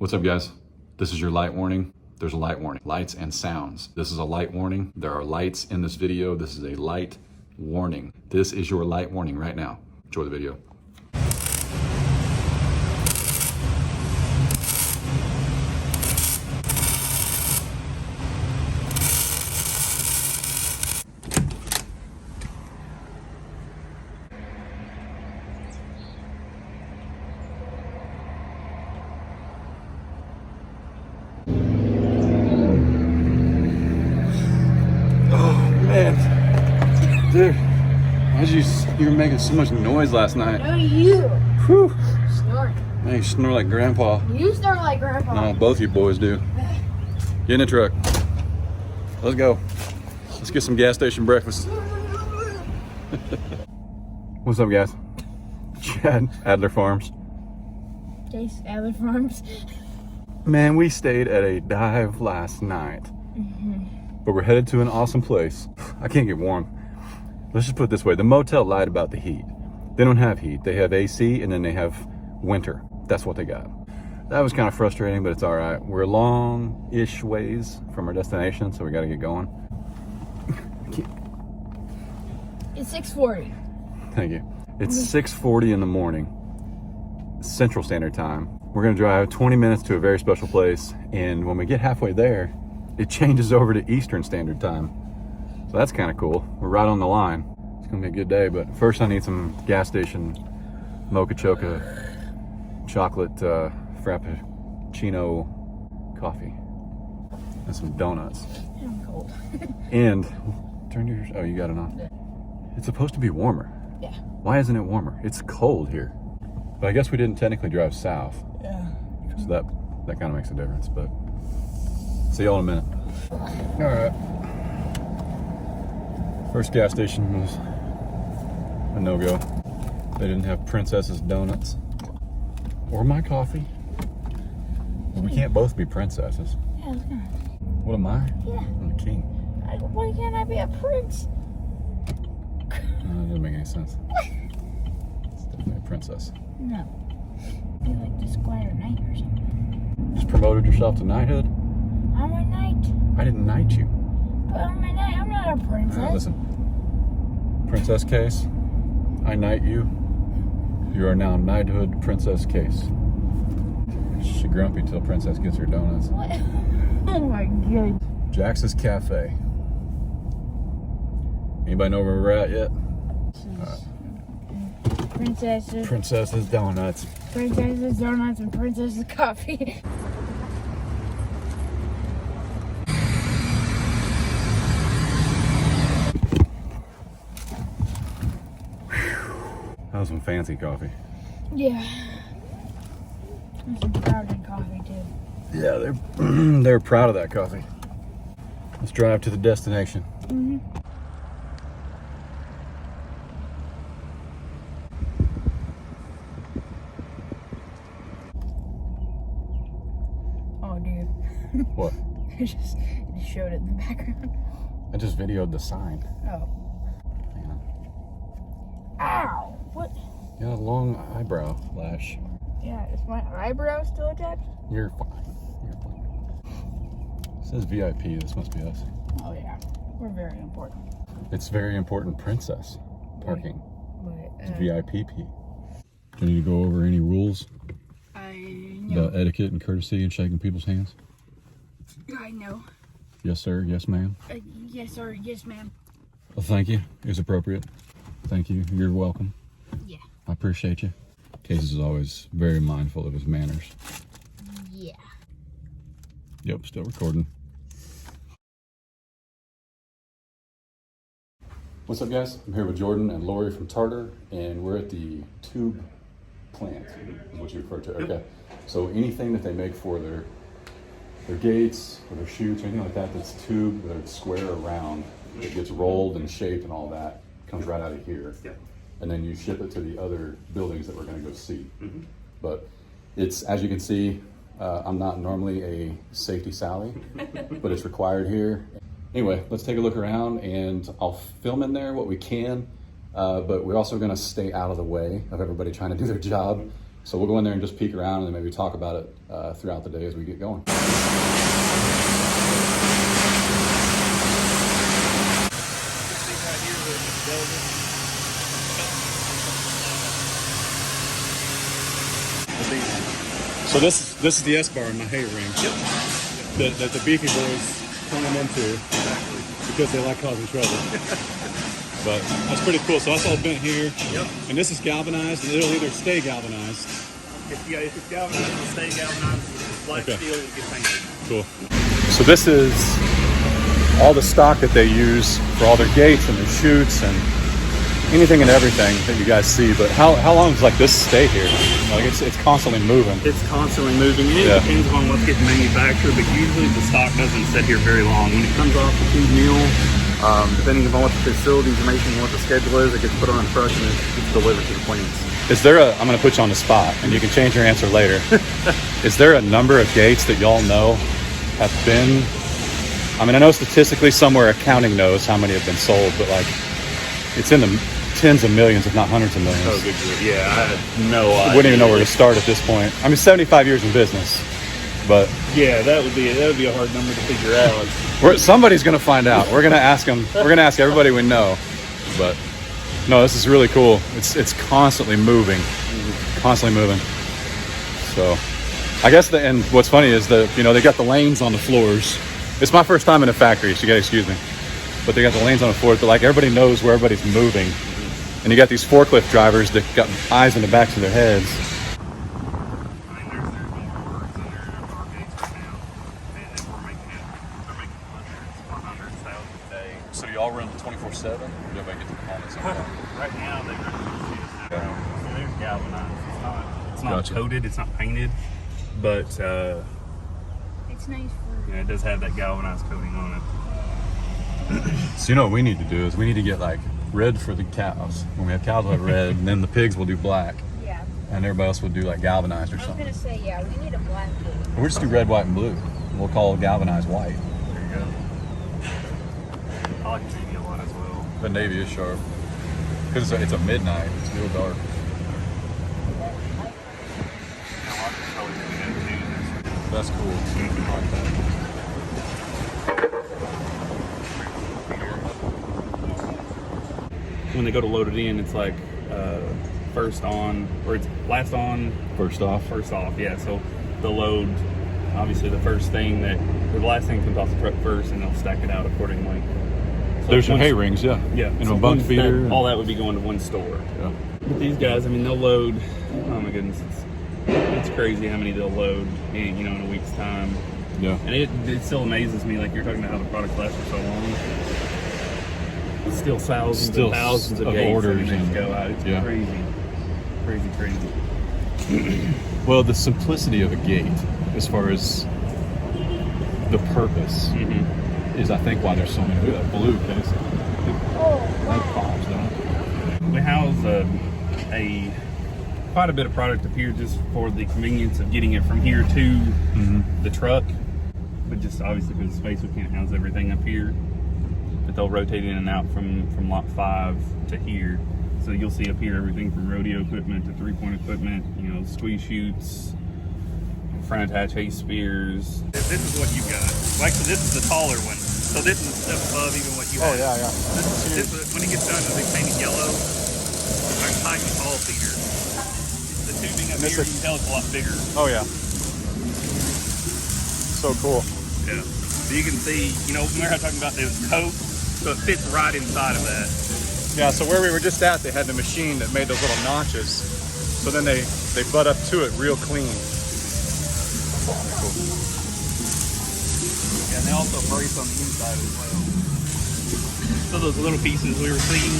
What's up, guys? This is your light warning. There's a light warning. Lights and sounds. This is a light warning. There are lights in this video. This is a light warning. This is your light warning right now. Enjoy the video. Dude, you were making so much noise last night. No, you. Whew. Snort. Man, you snore like grandpa. You snort like grandpa. No, both you boys do. Get in the truck. Let's go. Let's get some gas station breakfast. What's up, guys? Chad, Adler Farms. Chase, Adler Farms. Man, we stayed at a dive last night. But we're headed to an awesome place. I can't get warm. Let's just put it this way. The motel lied about the heat. They don't have heat. They have AC and then they have winter. That's what they got. That was kind of frustrating, but it's all right. We're long-ish ways from our destination, so we got to get going. It's 6:40. Thank you. It's 6:40 in the morning, Central Standard Time. We're going to drive 20 minutes to a very special place, and when we get halfway there, it changes over to Eastern Standard Time. So that's kind of cool. We're right on the line. It's gonna be a good day, but first I need some gas station mocha choca chocolate frappuccino coffee and some donuts. I'm cold. And turn yours. Oh, you got it on. It's supposed to be warmer. Yeah. Why isn't it warmer? It's cold here. But I guess we didn't technically drive south. Yeah. So that kind of makes a difference. But see y'all in a minute. All right. First gas station was a no-go. They didn't have Princess's donuts or my coffee. Well, we can't both be princesses. Yeah, I was gonna. What am I? Yeah. I'm the king. Why can't I be a prince? That doesn't make any sense. It's definitely a princess. No. Be like the Squire Knight or something. Just promoted yourself to knighthood? I'm a knight. I didn't knight you. But I'm a knight. I'm not a princess. All right, listen. Princess Case, I knight you. You are now knighthood Princess Case. She's grumpy till Princess gets her donuts. What? Oh my god. Jax's Cafe. Anybody know where we're at yet? Princesses. Princess's Donuts. Princesses donuts and princesses coffee. That was some fancy coffee. Yeah. There's some powdered coffee too. Yeah, they're proud of that coffee. Let's drive to the destination. Oh, dude. What? it just showed it in the background. I just videoed the sign. Oh. Yeah. Ow! What? You got a long eyebrow lash. Yeah, is my eyebrow still attached? You're fine. You're fine. It says VIP. This must be us. Oh yeah, we're very important. It's very important, princess parking. But It's VIP. Do you need to go over any rules I know. about etiquette and courtesy and shaking people's hands? I know. Yes, sir. Yes, ma'am. Yes, sir. Yes, ma'am. Well, thank you. It was appropriate. Thank you. You're welcome. Yeah. I appreciate you. Case is always very mindful of his manners. Yeah. Yep, still recording. What's up, guys? I'm here with Jordan and Lori from Tarter, and we're at the tube plant, is what you refer to. Okay. So anything that they make for their gates or their chutes or anything like that that's tube, whether it's square or round, it gets rolled and shaped and all that, comes right out of here. Yep. And then you ship it to the other buildings that we're going to go see. But it's, as you can see, I'm not normally a safety Sally, but it's required here. Anyway, let's take a look around, and I'll film in there what we can, but we're also going to stay out of the way of everybody trying to do their job. So we'll go in there and just peek around and then maybe talk about it throughout the day as we get going. So this is the S-bar in my hay ring. Yep. That the beefy boys climb into because they like causing trouble. But that's pretty cool. So that's all bent here. Yep. And this is galvanized, and it'll either stay galvanized. If it's galvanized, it'll stay galvanized. If it's black steel, it'll get painted. Cool. So this is all the stock that they use for all their gates and their chutes and anything and everything that you guys see. But how long does like this stay here? Like it's constantly moving. It's constantly moving. And it depends on what's getting manufactured, but usually the stock doesn't sit here very long. When it comes off the tube mill, depending on what the facility's making, what the schedule is, it gets put on a truck and it gets delivered to the plants. Is there I'm going to put you on the spot, and you can change your answer later. Is there a number of gates that y'all know have been? I mean, I know statistically somewhere accounting knows how many have been sold, but like it's in the tens of millions, if not hundreds of millions. Oh, good. Yeah, I had no idea. Wouldn't even know where to start at this point. I mean, 75 years in business, but yeah, that would be a hard number to figure out. Somebody's going to find out. We're going to ask them. We're going to ask everybody we know. But no, this is really cool. It's constantly moving, constantly moving. So I guess and what's funny is they got the lanes on the floors. It's my first time in a factory, so you got to excuse me. But they got the lanes on the floor, but like everybody knows where everybody's moving. And you got these forklift drivers that got eyes in the backs of their heads. So do y'all run 24/7? Everybody get the components on that? Right now, there's galvanized. It's not Gotcha. coated. It's not painted, but It's nice for. it does have that galvanized coating on it. So you know what we need to do is we need to get like red for the cows. When we have cows, we'll have red, and then the pigs will do black, Yeah. and everybody else will do like galvanized or I was something. gonna say, yeah, we need a black gate. We'll just do red, white, and blue. We'll call galvanized white. There you go. I like navy a lot as well. The navy is sharp because it's a midnight. It's real dark. That's cool. I like that. When they go to load it in, it's like first on, or it's last on, First off. yeah. So they'll load, obviously, the last thing comes off the truck first, and they'll stack it out accordingly. So There's your hay rings, yeah. Yeah. And so a bunk feeder. all that would be going to one store. Yeah. But these guys, I mean, they'll load, oh my goodness, it's crazy how many they'll load in a week's time. Yeah. And it still amazes me, like you're talking about how the product lasts for so long. It's still thousands and thousands of gates orders and go out. It's crazy. Well, the simplicity of a gate, as far as the purpose, is I think why there's so many. Look at that blue case. Oh, That pops, don't it? We house quite a bit of product up here just for the convenience of getting it from here to the truck. But just obviously because of space, we can't house everything up here. But they'll rotate in and out from lot 5 to here. So you'll see up here everything from rodeo equipment to 3-point equipment, squeeze chutes, front attach hay spears. This is what you got. Well, actually, this is the taller one. So this is the step above even what you have. Oh, yeah. This when it gets done, it'll be painted yellow. It's like high tall feeder. The tubing up here, you can tell it's a lot bigger. Oh, yeah. So cool. Yeah. So you can see, remember how I'm talking about this coat? So it fits right inside of that. Yeah, so where we were just at, they had the machine that made those little notches. So then they butt up to it real clean. Cool. Yeah, and they also brace on the inside as well. So those little pieces we were seeing,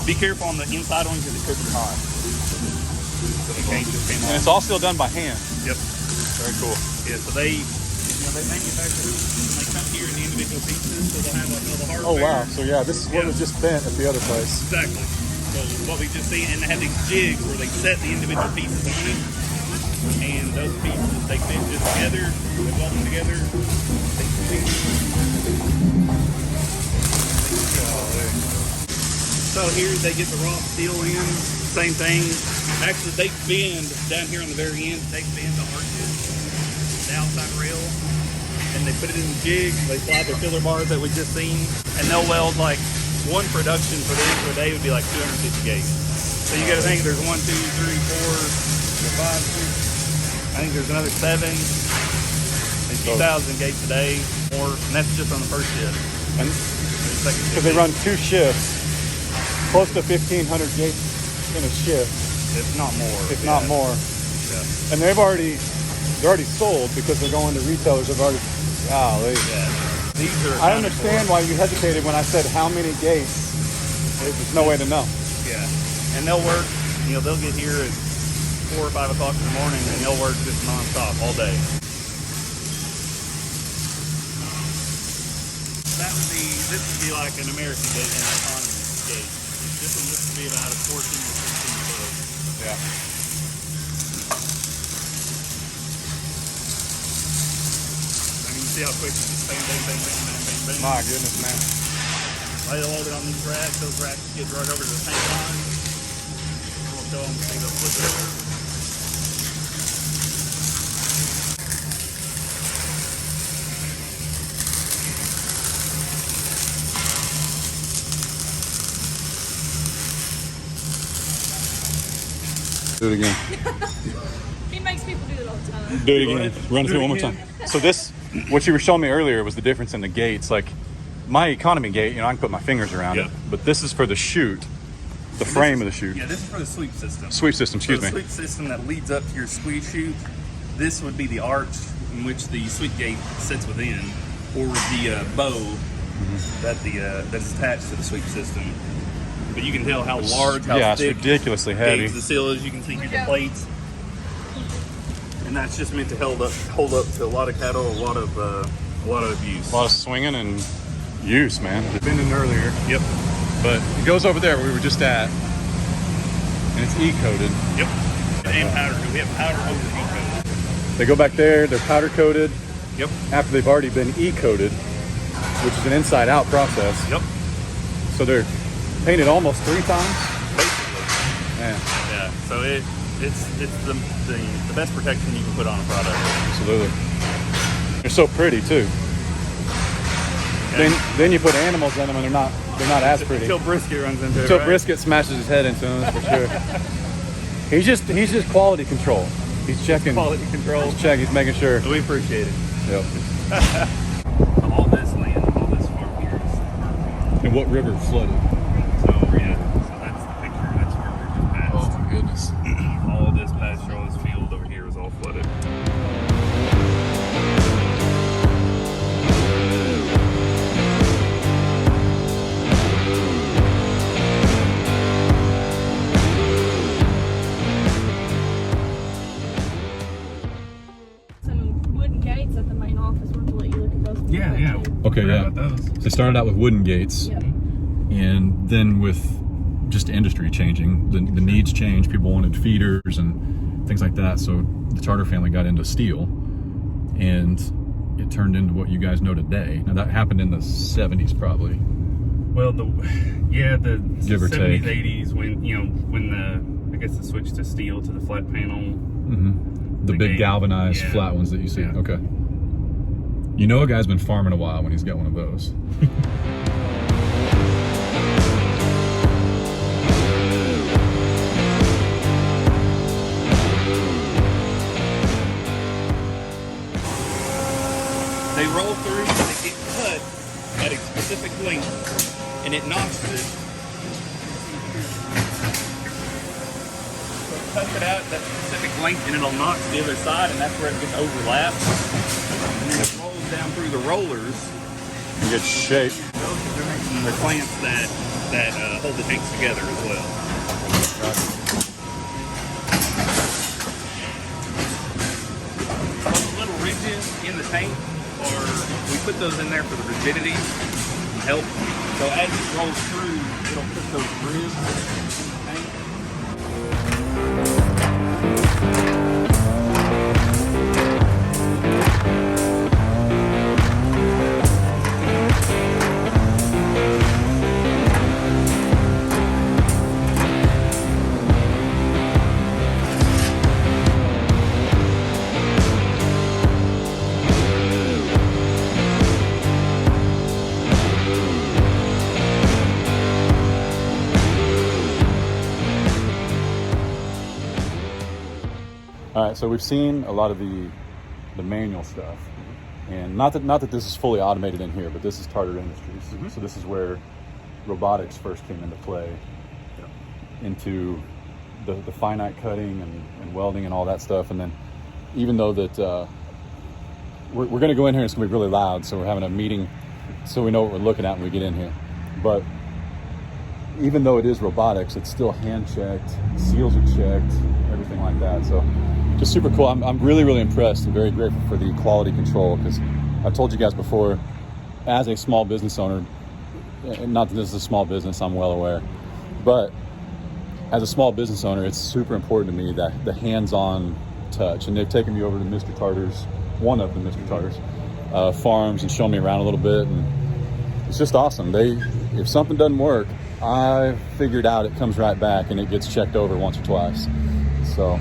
be careful on the inside one because it could be hot. So the paint just came And off. it's all still done by hand. Yep. Very cool. Yeah, so they manufacture, they come here in the individual pieces, so they'll have like all the hardware. Oh, wow. So, yeah, this is what was just bent at the other place. Exactly. So what we just seen, and they have these jigs where they set the individual pieces on it, and those pieces, they fit just together, they weld them together, they fit. So here they get the raw steel in, same thing. Actually, they bend down here on the very end. They bend the arches, the outside rail, and they put it in the jig. They slide their filler bars that we just seen, and they'll weld like one production for them per day would be like 250 gates. So you got to think there's 1, 2, 3, 4, 5, 6. I think there's another 7. It's 2,000 gates a day, more, and that's just on the first shift. And because they run 2 shifts, close to 1,500 gates in a shift. If not more. If not more. Yeah. And they're already sold because they're going to retailers. They've already. Golly. Yeah. These are. I understand why you hesitated when I said how many gates. There's no way to know. Yeah. And they'll work. You know, they'll get here at 4 or 5 o'clock in the morning, and they'll work just nonstop all day. This would be like an American gate and an economy gate. This one looks to be about a 14 or 16 foot. Yeah. I mean, you see how quick it's just bang, bang, bang, bang, bang, bang, bang. My goodness, man. They load it on these racks. Those racks get drug over to the paint line. We'll show them. See, they'll flip it over. Do it again. He makes people do it all the time. Do it again. Run through one more time. So this, what you were showing me earlier was the difference in the gates. Like my economy gate, you know, I can put my fingers around it, but this is for the chute, the frame of the chute. Yeah, this is for the sweep system. Sweep system, excuse me. The sweep system that leads up to your squeeze chute. This would be the arch in which the sweep gate sits within, or the bow that is attached to the sweep system. But you can tell how large, how it's thick, ridiculously heavy. the seal is. You can see here the plates, and that's just meant to hold up to a lot of cattle, a lot of abuse, A lot of swinging and use, man. It's been in earlier. Yep. But it goes over there where we were just at, and it's E-coated. Yep. And powder. We have powder over E-coated. They go back there, they're powder coated. Yep. After they've already been E-coated, which is an inside-out process. Yep. So they're painted almost 3 times. Basically. Man. Yeah. So it's the best protection you can put on a product. Absolutely. They're so pretty too. Yeah. Then you put animals in them and they're not as pretty. Until Brisket runs into it. Until right? Brisket smashes his head into them, that's for sure. He's just quality control. He's checking. Quality control. He's making sure. We appreciate it. Yep. All this land, all this farm here is perfect. And what river flooded? So yeah, so that's the picture. That's where we're just past. Oh my goodness. All of this pasture, all this field over here is all flooded. Some wooden gates at the main office. We'll have to let you look at those. Yeah. Okay, Forgot yeah. about those. So they started out with wooden gates, Yep. and then with just industry changing, the needs changed. People wanted feeders and things like that. So the Tarter family got into steel, and it turned into what you guys know today. Now that happened in the 70s, probably. Well, the Give or 70s, take. 80s when I guess the switch to steel to the flat panel. The big gate. galvanized Yeah. flat ones that you see. Yeah. Okay. You know a guy's been farming a while when he's got one of those. They roll through and they get cut at a specific length, and it knocks it. So it cuts it out at that specific length, and it'll knock to the other side, and that's where it gets overlapped. And then it rolls down through the rollers. You get shape. Those are making the clamps that hold the tanks together as well. Those little ridges in the tank we put those in there for the rigidity and help. So as it rolls through, it'll put those ribs in the tank. so we've seen a lot of the manual stuff, and not that this is fully automated in here, but this is Tarter Industries. So this is where robotics first came into play, into the finite cutting and welding and all that stuff. And then even though that we're going to go in here, it's going to be really loud, so we're having a meeting so we know what we're looking at when we get in here. But even though it is robotics, it's still hand checked, seals are checked, everything like that. So just super cool. I'm really, really impressed and very grateful for the quality control, because I've told you guys before, as a small business owner, not that this is a small business, I'm well aware, but as a small business owner, it's super important to me that the hands-on touch. And they've taken me over to Mr. Tarter's, one of the Mr. Tarter's farms, and shown me around a little bit, and it's just awesome. If something doesn't work, I've figured out it comes right back and it gets checked over once or twice. So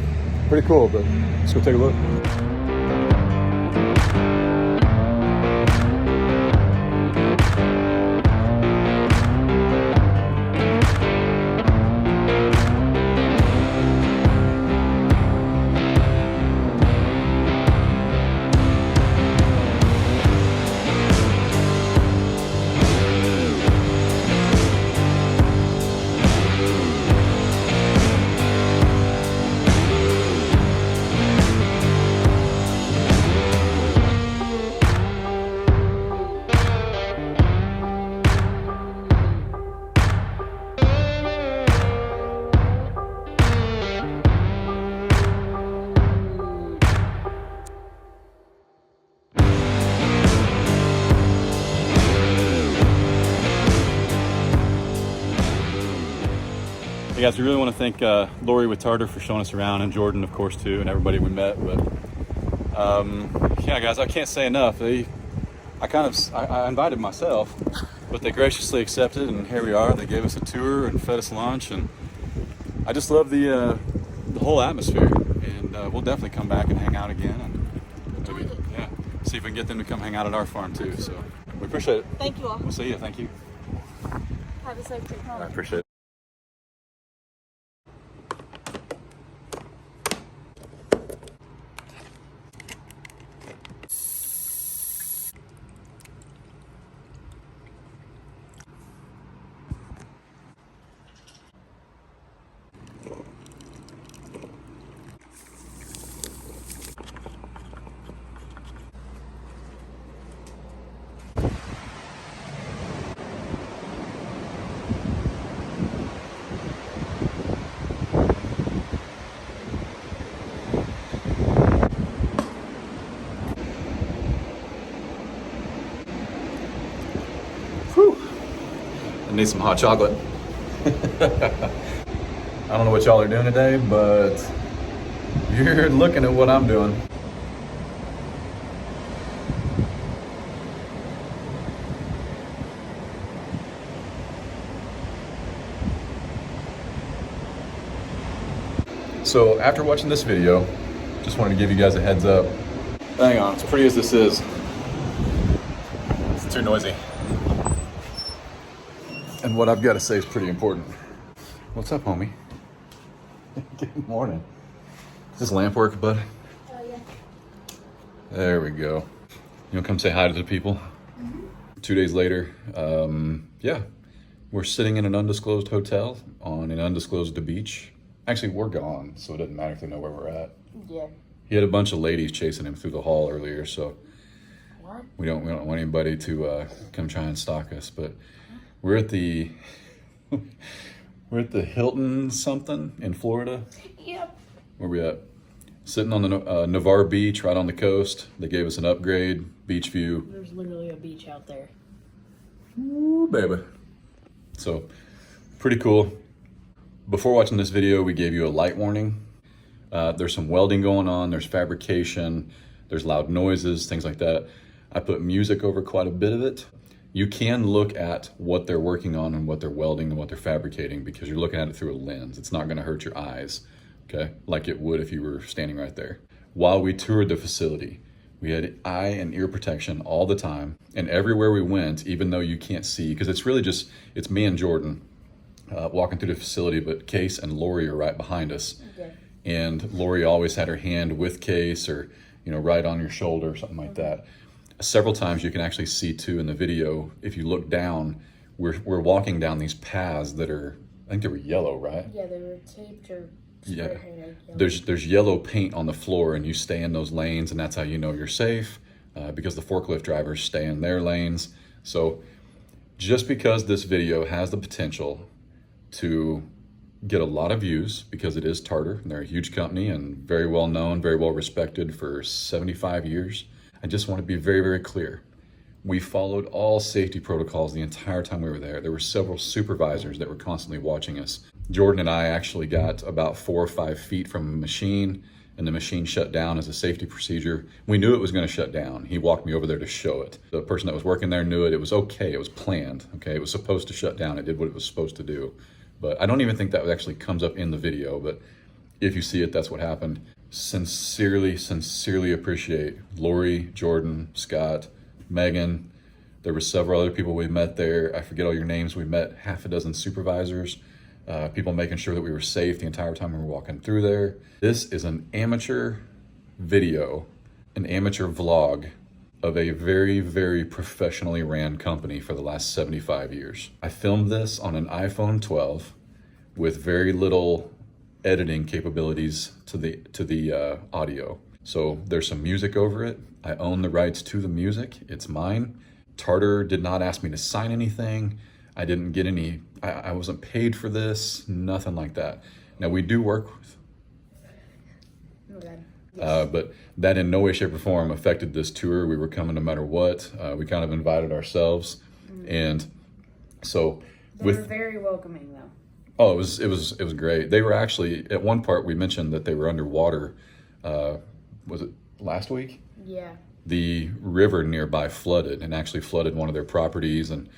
pretty cool, but let's go take a look. Hey guys, we really want to thank Lori with Tarter for showing us around, and Jordan, of course, too, and everybody we met. But yeah, guys, I can't say enough. I invited myself, but they graciously accepted, and here we are. They gave us a tour and fed us lunch, and I just love the whole atmosphere. And we'll definitely come back and hang out again, and maybe, yeah, see if we can get them to come hang out at our farm too. So we appreciate it. Thank you all. We'll see you. Thank you. Have a safe trip home. I appreciate it. I need some hot chocolate. I don't know what y'all are doing today, but you're looking at what I'm doing. So after watching this video, just wanted to give you guys a heads up. Hang on, as pretty as this is, it's too noisy. And what I've got to say is pretty important. What's up, homie? Good morning. Is this lamp work, bud? Oh, yeah. There we go. You wanna come say hi to the people? 2 days later, yeah, we're sitting in an undisclosed hotel on an undisclosed beach. Actually, we're gone, so it doesn't matter if they know where we're at. Yeah. He had a bunch of ladies chasing him through the hall earlier, so What? we don't want anybody to come try and stalk us. But we're at the Hilton something in Florida. Yep. Where we at? Sitting on the Navarre Beach, right on the coast. They gave us an upgrade, beach view. There's literally a beach out there. Ooh, baby. So, pretty cool. Before watching this video, we gave you a light warning. There's some welding going on, there's fabrication, there's loud noises, things like that. I put music over quite a bit of it. You can look at what they're working on and what they're welding and what they're fabricating, because you're looking at it through a lens. It's not gonna hurt your eyes, okay? Like it would if you were standing right there. While we toured the facility, we had eye and ear protection all the time. And everywhere we went, even though you can't see, because it's really just, it's me and Jordan walking through the facility, but Case and Lori are right behind us. Okay. and Lori always had her hand with case or, you know, right on your shoulder or something like that. Several times you can actually see too in the video, if you look down, we're walking down these paths that are, I think they were yellow, right? Yeah, they were taped or Yeah. spray-painted yellow. There's yellow paint on the floor, and you stay in those lanes, and that's how you know you're safe, because the forklift drivers stay in their lanes. So just because this video has the potential to get a lot of views, because it is Tarter, and they're a huge company and very well known, very well respected for 75 years, I just want to be very, very clear. We followed all safety protocols the entire time we were there. There were several supervisors that were constantly watching us. Jordan and I actually got about 4 or 5 feet from a machine, and the machine shut down as a safety procedure. We knew it was going to shut down. He walked me over there to show it. The person that was working there knew it. It was okay. It was planned. Okay, it was supposed to shut down. It did what it was supposed to do. But I don't even think that actually comes up in the video. But if you see it, that's what happened. Sincerely, sincerely appreciate Lori, Jordan, Scott, Megan. There were several other people we met there. I forget all your names. We met half a dozen supervisors. People making sure that we were safe the entire time we were walking through there. This is an amateur video, an amateur vlog of a very, very professionally ran company for the last 75 years. I filmed this on an iPhone 12 with very little editing capabilities to the audio. So there's some music over it. I own the rights to the music. It's mine. Tarter did not ask me to sign anything. I didn't get any, I wasn't paid for this, nothing like that. Now we do work with, but that in no way, shape or form affected this tour. We were coming no matter what. We kind of invited ourselves. And so They were very welcoming though. Oh, it was great. They were actually, at one part we mentioned that they were underwater. Was it last week? Yeah. The river nearby flooded and actually flooded one of their properties, and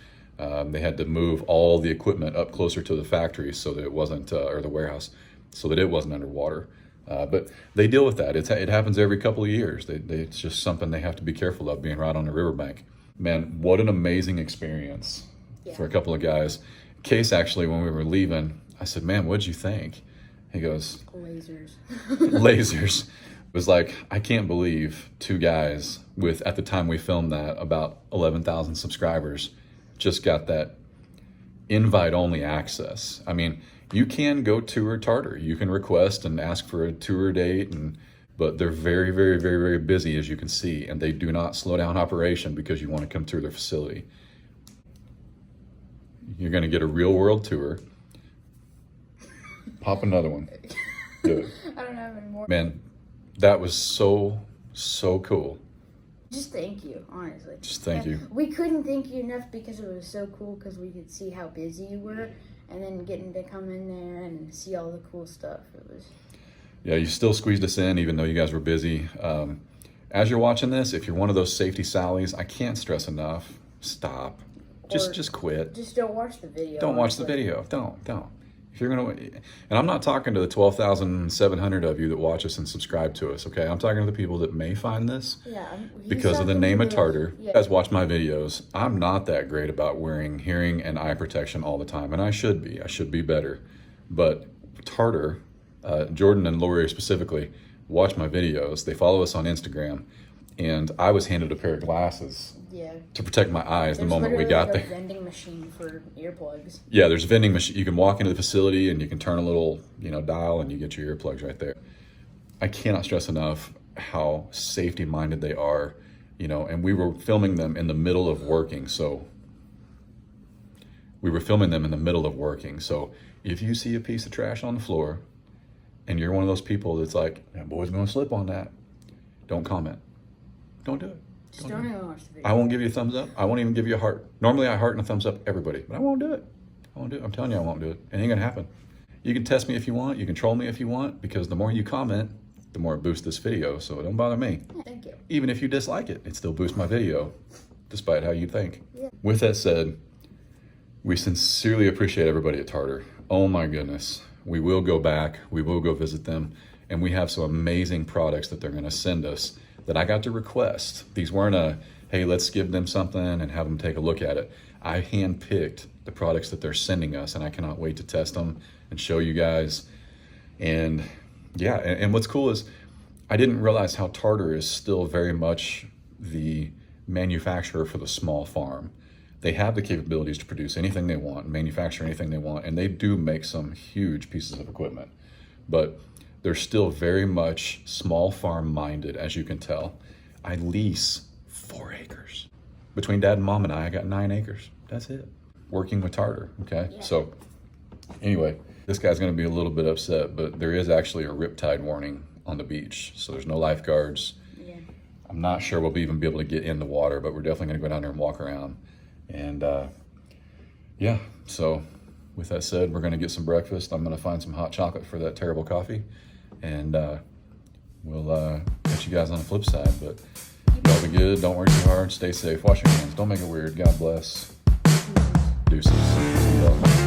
they had to move all the equipment up closer to the factory so that it wasn't, or the warehouse, so that it wasn't underwater. But they deal with that. It happens every couple of years. It's just something they have to be careful of, being right on the riverbank. Man, what an amazing experience for a couple of guys. Case, actually, when we were leaving, I said, man, what'd you think? He goes, Lasers. Lasers. It was like, I can't believe 2 guys with, at the time we filmed that, about 11,000 subscribers, just got that invite-only access. I mean, you can go tour Tarter. You can request and ask for a tour date, but they're very, very, very, very busy, as you can see, and they do not slow down operation because you want to come through their facility. You're going to get a real-world tour. Pop another one. Do it. I don't have any more. Man, that was so cool. Just thank you, honestly. Just thank you. We couldn't thank you enough because it was so cool, because we could see how busy you were, and then getting to come in there and see all the cool stuff. It was. Yeah, you still squeezed us in even though you guys were busy. As you're watching this, if you're one of those safety Sallies, I can't stress enough. Stop. Just quit. Just don't watch the video. Don't watch the video. Don't. If you're gonna, and I'm not talking to the 12,700 of you that watch us and subscribe to us, okay? I'm talking to the people that may find this because of the name of Tarter. Yeah. You guys watch my videos. I'm not that great about wearing hearing and eye protection all the time, and I should be. I should be better. But Tarter, Jordan and Lori specifically, watch my videos. They follow us on Instagram, and I was handed a pair of glasses to protect my eyes the moment we got there. There's a vending machine for earplugs. Yeah, there's vending machine. You can walk into the facility and you can turn a little, dial, and you get your earplugs right there. I cannot stress enough how safety minded they are, and we were filming them in the middle of working. So if you see a piece of trash on the floor and you're one of those people that's like, that boy's gonna slip on that, don't comment. Don't do it. Just don't even watch the video. I won't give you a thumbs up. I won't even give you a heart. Normally I heart and a thumbs up everybody, but I won't do it. I'm telling you I won't do it. It ain't gonna happen. You can test me if you want. You can troll me if you want, because the more you comment, the more it boosts this video, so don't bother me. Thank you. Even if you dislike it, it still boosts my video, despite how you think. Yeah. With that said, we sincerely appreciate everybody at Tarter. Oh my goodness. We will go back. We will go visit them. And we have some amazing products that they're gonna send us that I got to request. These weren't hey, let's give them something and have them take a look at it. I handpicked the products that they're sending us, and I cannot wait to test them and show you guys. And Yeah, and what's cool is I didn't realize how Tarter is still very much the manufacturer for the small farm. They have the capabilities to produce anything they want, manufacture anything they want, and they do make some huge pieces of equipment. But they're still very much small farm minded, as you can tell. I lease 4 acres. Between Dad and Mom and I got 9 acres. That's it. Working with Tarter, okay? Yeah. So anyway, this guy's gonna be a little bit upset, but there is actually a riptide warning on the beach. So there's no lifeguards. Yeah. I'm not sure we'll even be able to get in the water, but we're definitely gonna go down there and walk around. And yeah, so with that said, we're gonna get some breakfast. I'm gonna find some hot chocolate for that terrible coffee. And we'll catch you guys on the flip side. But y'all be good, don't work too hard, stay safe, wash your hands, don't make it weird. God bless. Deuces. See y'all.